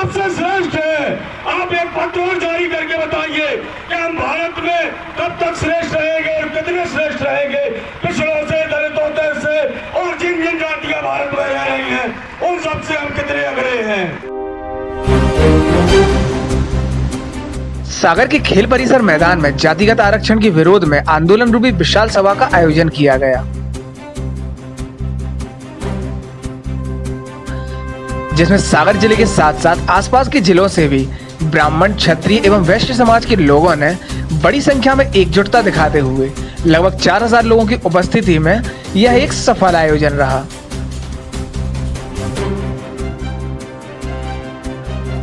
सबसे श्रेष्ठ है। आप एक पत्र और जारी करके बताइए कि हम भारत में कब तक श्रेष्ठ रहेंगे और कितने श्रेष्ठ रहेंगे, पिछड़ों से, दलितों से और जिन जिन जातियां भारत में रह रही हैं उन सबसे हम कितने अग्रे हैं। सागर के खेल परिसर मैदान में जातिगत आरक्षण के विरोध में आंदोलन रूपी विशाल सभा का आयोजन किया गया, जिसमें सागर जिले के साथ साथ आसपास के जिलों से भी ब्राह्मण, क्षत्रिय एवं वैश्य समाज के लोगों ने बड़ी संख्या में एकजुटता दिखाते हुए लगभग 4000 लोगों की उपस्थिति में यह एक सफल आयोजन रहा।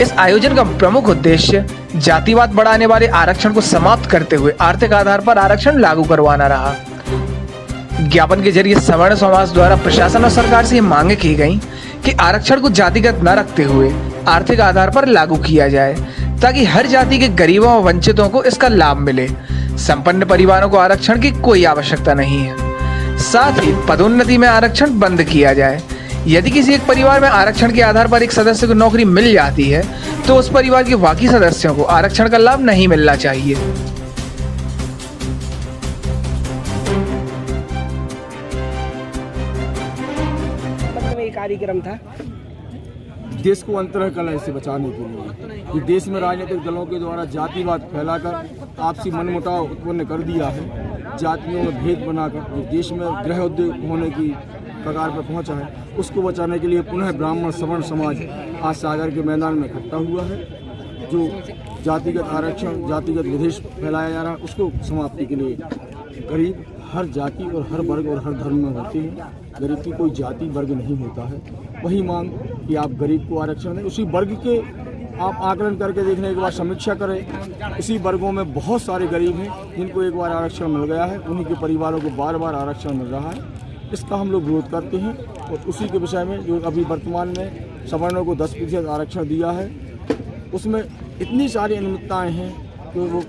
इस आयोजन का प्रमुख उद्देश्य जातिवाद बढ़ाने वाले आरक्षण को समाप्त करते हुए आर्थिक आधार पर आरक्षण लागू करवाना रहा। ज्ञापन के जरिए सवर्ण समाज द्वारा प्रशासन और सरकार से मांगे की गई कि आरक्षण को जातिगत न रखते हुए आर्थिक आधार पर लागू किया जाए, ताकि हर जाति के गरीबों और वंचितों को इसका लाभ मिले। संपन्न परिवारों को आरक्षण की कोई आवश्यकता नहीं है। साथ ही पदोन्नति में आरक्षण बंद किया जाए। यदि किसी एक परिवार में आरक्षण के आधार पर एक सदस्य को नौकरी मिल जाती है तो उस परिवार के बाकी सदस्यों को आरक्षण का लाभ नहीं मिलना चाहिए। कार्यक्रम था देश को अंतरंग कलह से बचाने के लिए कि देश में राजनीतिक दलों के द्वारा जातिवाद फैलाकर आपसी मनमुटाव उत्पन्न कर दिया है, जातियों में भेद बनाकर जो देश में गृह उद्योग होने की प्रकार पर पहुंचा है, उसको बचाने के लिए पुनः ब्राह्मण सवर्ण समाज आज सागर के मैदान में इकट्ठा हुआ है। जो जातिगत आरक्षण, जातिगत विद्वेष फैलाया जा रहा है, उसको समाप्ति के लिए गरीब हर जाति और हर वर्ग और हर धर्म में होते हैं। गरीब की कोई जाति वर्ग नहीं होता है। वही मांग कि आप गरीब को आरक्षण दें, उसी वर्ग के आप आकलन करके देखने के बाद समीक्षा करें। उसी वर्गों में बहुत सारे गरीब हैं जिनको एक बार आरक्षण मिल गया है, उन्हीं के परिवारों को बार बार आरक्षण मिल रहा है। इसका हम लोग विरोध करते हैं और उसी के विषय में जो अभी वर्तमान में सवर्णों को 10% आरक्षण दिया है, उसमें इतनी सारी अनियमितताएँ हैं कि वो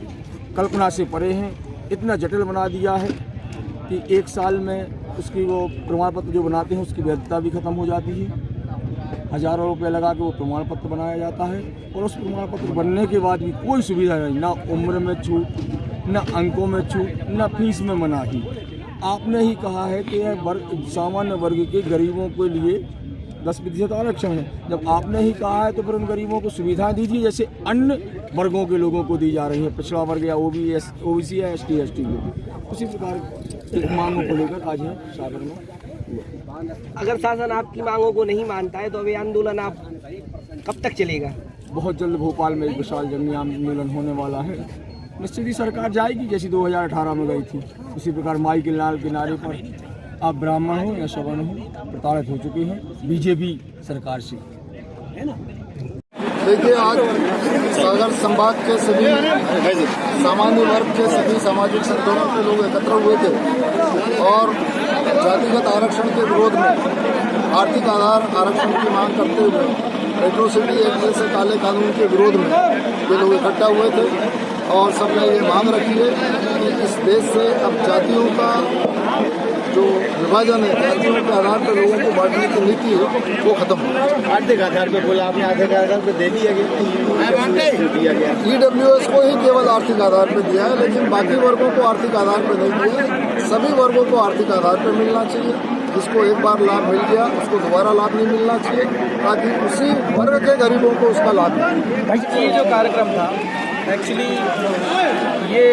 कल्पना से परे हैं। इतना जटिल बना दिया है कि एक साल में उसकी वो प्रमाण पत्र जो बनाते हैं उसकी वैधता भी खत्म हो जाती है। हज़ारों रुपए लगा के वो प्रमाण पत्र बनाया जाता है और उस प्रमाण पत्र बनने के बाद भी कोई सुविधा नहीं, ना उम्र में छूट, ना अंकों में छूट, ना फीस में मनाही। आपने ही कहा है कि सामान्य वर्ग के गरीबों के लिए 10% आरक्षण है। जब आपने ही कहा है तो फिर उन गरीबों को सुविधाएं दीजिए जैसे अन्य वर्गों के लोगों को दी जा रही है, पिछड़ा वर्ग या ओबीसी या एसटी को। उसी प्रकार एक मांगों को लेकर आज है सागर में। अगर शासन आपकी मांगों को नहीं मानता है तो अभी आंदोलन आप कब तक चलेगा? बहुत जल्द भोपाल में एक विशाल जंगी आंदोलन होने वाला है। निश्चित ही सरकार जाएगी जैसी 2018 में गई थी। उसी प्रकार माई के लाल किनारे पर आप ब्राह्मण हो या सवर्ण हो प्रताड़ित हो चुके हैं बीजेपी सरकार से, है ना। देखिए, आज सागर संभाग के सभी सामान्य वर्ग के सभी सामाजिक संगठनों के लोग एकत्र हुए थे और जातिगत आरक्षण के विरोध में आर्थिक आधार आरक्षण की मांग करते हुए एट्रोसिटी एक्ट जैसे काले कानून के विरोध में ये लोग इकट्ठा हुए थे और सबने ये मांग रखी है कि इस देश से अब जातियों का जो विभाजन है, जातियों के आधार पर लोगों को बांटने की नीति है, वो खत्म हो। आर्थिक आधार पर बोला आपने, आर्थिक आधार पर दे दिया गया। ईडब्ल्यूएस को ही केवल आर्थिक आधार पर दिया है, लेकिन बाकी वर्गों को आर्थिक आधार पर नहीं दिया है। सभी वर्गों को आर्थिक आधार पर मिलना चाहिए। जिसको एक बार लाभ मिल गया उसको दोबारा लाभ नहीं मिलना चाहिए, ताकि उसी वर्ग के गरीबों को उसका लाभ मिले। ये जो कार्यक्रम था एक्चुअली ये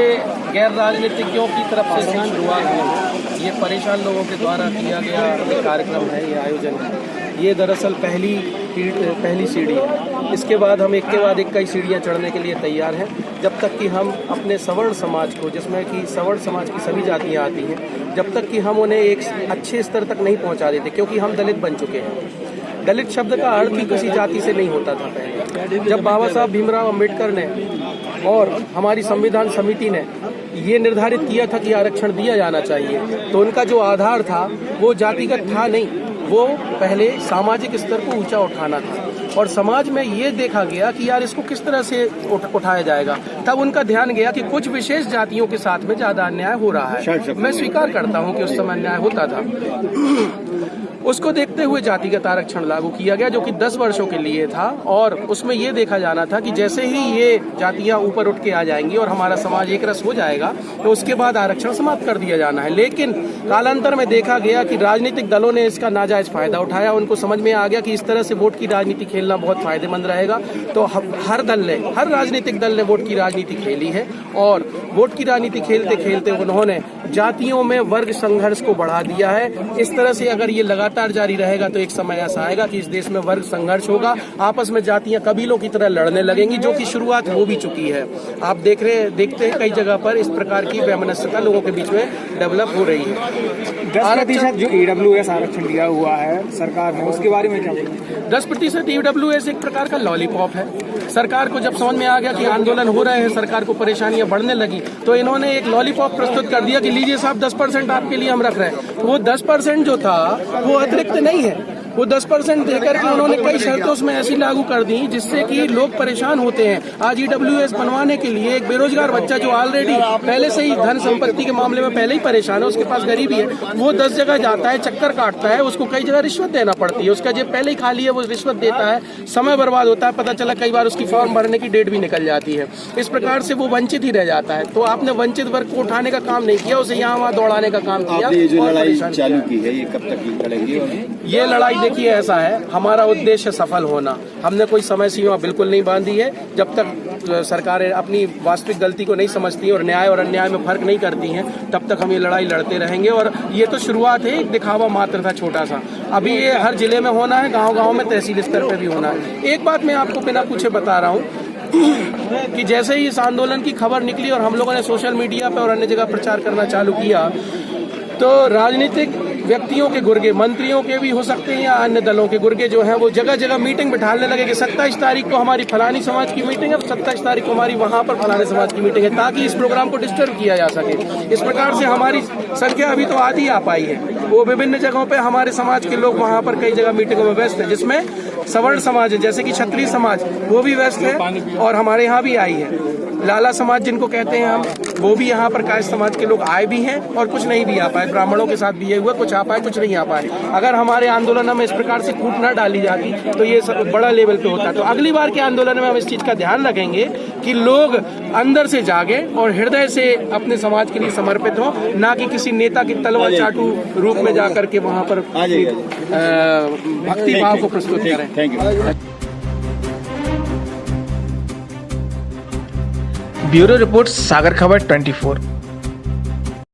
गैर राजनीतिज्ञों की तरफ से शुरुआत हुई। ये परेशान लोगों के द्वारा किया गया ये कार्यक्रम है, ये आयोजन है। ये दरअसल पहली सीढ़ी है। इसके बाद हम एक के बाद एक कई सीढ़ियाँ चढ़ने के लिए तैयार हैं, जब तक कि हम अपने सवर्ण समाज को, जिसमें कि सवर्ण समाज की सभी जातियाँ आती हैं, जब तक कि हम उन्हें एक अच्छे स्तर तक नहीं पहुँचा देते, क्योंकि हम दलित बन चुके हैं। दलित शब्द का अर्थ ही किसी जाति से नहीं होता था पहले। जब बाबा साहब भीमराव अंबेडकर ने और हमारी संविधान समिति ने ये निर्धारित किया था कि आरक्षण दिया जाना चाहिए, तो उनका जो आधार था वो जातिगत था नहीं, वो पहले सामाजिक स्तर को ऊंचा उठाना था। और समाज में ये देखा गया कि यार इसको किस तरह से उठाया जाएगा। तब उनका ध्यान गया कि कुछ विशेष जातियों के साथ में ज्यादा अन्याय हो रहा है। मैं स्वीकार करता हूँ कि उस समय अन्याय होता था। उसको देखते हुए जातिगत आरक्षण लागू किया गया, जो कि 10 वर्षों के लिए था। और उसमें ये देखा जाना था कि जैसे ही ये जातियां ऊपर उठ के आ जाएंगी और हमारा समाज एक रस हो जाएगा, तो उसके बाद आरक्षण समाप्त कर दिया जाना है। लेकिन कालांतर में देखा गया कि राजनीतिक दलों ने इसका नाजायज फायदा उठाया। उनको समझ में आ गया कि इस तरह से वोट की राजनीति खेलना बहुत फायदेमंद रहेगा, तो हर राजनीतिक दल ने वोट की राजनीति खेली है। और वोट की राजनीति खेलते खेलते उन्होंने जातियों में वर्ग संघर्ष को बढ़ा दिया है। इस तरह से अगर ये लगातार जारी रहेगा तो एक समय ऐसा आएगा कि इस देश में वर्ग संघर्ष होगा, आपस में जातियां कबीलों की तरह लड़ने लगेंगी, जो कि शुरुआत हो भी चुकी है। आप देखते हैं कई जगह पर इस प्रकार की वैमनस्यता लोगों के बीच में डेवलप हो रही है। 10% जो EWS आरक्षण दिया हुआ है सरकार ने, उसके बारे में क्या बोलेंगे? 10% EWS एक प्रकार का लॉलीपॉप है। सरकार को जब समझ में आ गया कि आंदोलन हो रहे हैं, सरकार को परेशानियां बढ़ने लगी, तो इन्होंने एक लॉलीपॉप प्रस्तुत कर दिया कि लीजिए साहब 10% आपके लिए हम रख रहे हैं। वो 10% जो था वो अतिरिक्त नहीं है, वो 10% देकर के उन्होंने कई शर्तें उसमें ऐसी लागू कर दी जिससे कि लोग परेशान होते हैं। आज EWS बनवाने के लिए एक बेरोजगार बच्चा जो ऑलरेडी पहले से ही धन संपत्ति के मामले में पहले ही परेशान है, उसके पास गरीबी है, वो 10 जगह जाता है, चक्कर काटता है, उसको कई जगह रिश्वत देना पड़ती है। उसका जेब पहले ही खाली है, वो रिश्वत देता है, समय बर्बाद होता है, पता चला कई बार उसकी फॉर्म भरने की डेट भी निकल जाती है। इस प्रकार से वो वंचित ही रह जाता है। तो आपने वंचित वर्ग को उठाने का काम नहीं किया, उसे यहाँ वहाँ दौड़ाने का काम किया। आपने ये जो लड़ाई चालू की है, ये कब तक लड़ेंगे? ये लड़ाई देखिए ऐसा है, हमारा उद्देश्य सफल होना। हमने कोई समय सीमा बिल्कुल नहीं बांधी है। जब तक सरकारें अपनी वास्तविक गलती को नहीं समझती और न्याय और अन्याय में फर्क नहीं करती हैं, तब तक हम ये लड़ाई लड़ते रहेंगे। और ये तो शुरुआत है, एक दिखावा मात्र था छोटा सा। अभी ये हर जिले में होना है, गांव-गांव में, तहसील स्तर पे भी होना है। एक बात मैं आपको बिना पूछे बता रहा हूँ कि जैसे ही इस आंदोलन की खबर निकली और हम लोगों ने सोशल मीडिया पे और अन्य जगह प्रचार करना चालू किया, तो राजनीतिक व्यक्तियों के गुर्गे, मंत्रियों के भी हो सकते हैं या अन्य दलों के गुर्गे जो हैं, वो जगह जगह मीटिंग बिठाने लगे कि 27 तारीख को हमारी फलानी समाज की मीटिंग है, 27 तारीख को हमारी वहां पर फलाने समाज की मीटिंग है, ताकि इस प्रोग्राम को डिस्टर्ब किया जा सके। इस प्रकार से हमारी संख्या अभी तो आधी आ पाई है। वो विभिन्न जगहों पे हमारे समाज के लोग वहां पर कई जगह मीटिंगों में व्यस्त है, जिसमें सवर्ण समाज है, जैसे कि क्षत्रिय समाज, वो भी व्यस्त है और हमारे यहाँ भी आई है। लाला समाज जिनको कहते हैं हम, वो भी यहाँ पर कायस्थ समाज के लोग आए भी हैं और कुछ नहीं भी आ पाए। ब्राह्मणों के साथ भी ये हुआ, कुछ आ पाए, कुछ नहीं आ पाए। अगर हमारे आंदोलन में इस प्रकार से फूट न डाली जाती तो ये सब बड़ा लेवल पे होता। तो अगली बार के आंदोलन में हम इस चीज का ध्यान रखेंगे कि लोग अंदर से जागे और हृदय से अपने समाज के लिए समर्पित हो, ना कि किसी नेता की तलवार चाटू रूप में जाकर के वहाँ पर भक्ति भाव को प्रस्तुत करें। Thank you. ब्यूरो रिपोर्ट, सागर खबर 24।